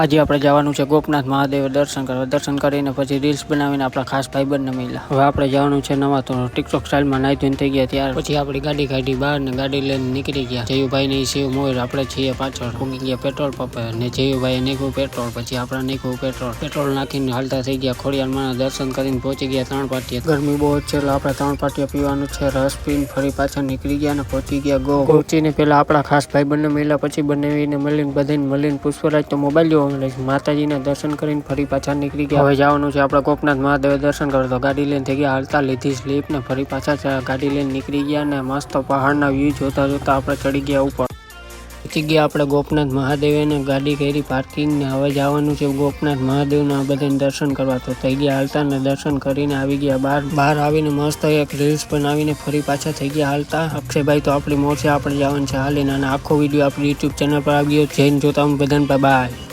આજે આપણે જવાનું છે ગોપનાથ મહાદેવ દર્શન કરવા. દર્શન કરીને પછી રીલ્સ બનાવીને આપણા ખાસ ભાઈબંધને મળ્યા. હવે આપણે જવાનું છે નવા તો ટિકટોક સ્ટાઇલમાં નાઈ ધોઈને થઈ ગયા. ત્યાર પછી આપણી ગાડી કાઢી બહાર ને ગાડી લઈને નીકળી ગયા. જયુભાઈ ને શિવ મોર આપણે છીએ પાછળ પૂગી ગયા પેટ્રોલ પંપે ને જયુભાઈ નીકળ્યું પેટ્રોલ. પછી આપણે નીકળ્યું પેટ્રોલ નાખીને હાલતા થઈ ગયા. ખોડિયારમાં દર્શન કરીને પહોંચી ગયા 3 પાટિયા. ગરમી બહુ છે એટલે આપણે 3 પાટિયા પીવાનું છે. રસ પીને ફરી પાછા નીકળી ગયા ને પહોંચી ગયા પહોંચીને પેલા આપણા ખાસ ભાઈબંધને મળ્યા. પછી બનાવીને મળીને બધાને મળીને પુષ્પરાજ તો મોબાઈલ માતાજીના દર્શન કરીને ફરી પાછા નીકળી ગયા. હવે જવાનું છે આપણે ગોપનાથ મહાદેવ દર્શન કરવા. તો ગાડી લઈને થઈ ગયા હાલતા, લીધી સ્લીપ ને ફરી પાછા ગાડી લઈને નીકળી ગયા ને મસ્ત પહાડના વ્યૂ જોતા જોતા આપણે ચડી ગયા ઉપર. પહોંચી ગયા આપણે ગોપનાથ મહાદેવ ને ગાડી કરી પાર્કિંગ ને હવે જવાનું છે ગોપનાથ મહાદેવના બધાને દર્શન કરવા. તો થઈ ગયા હાલતા ને દર્શન કરીને આવી ગયા બહાર આવીને મસ્ત એક રીલ્સ બનાવીને ફરી પાછા થઈ ગયા હાલતા. અક્ષયભાઈ તો આપણી મોર છે, આપણે જવાનું છે હાલીને. અને આખો વિડીયો આપણી યુટ્યુબ ચેનલ પર આવી ગયો. જઈને જોતા હું બધાને બાય.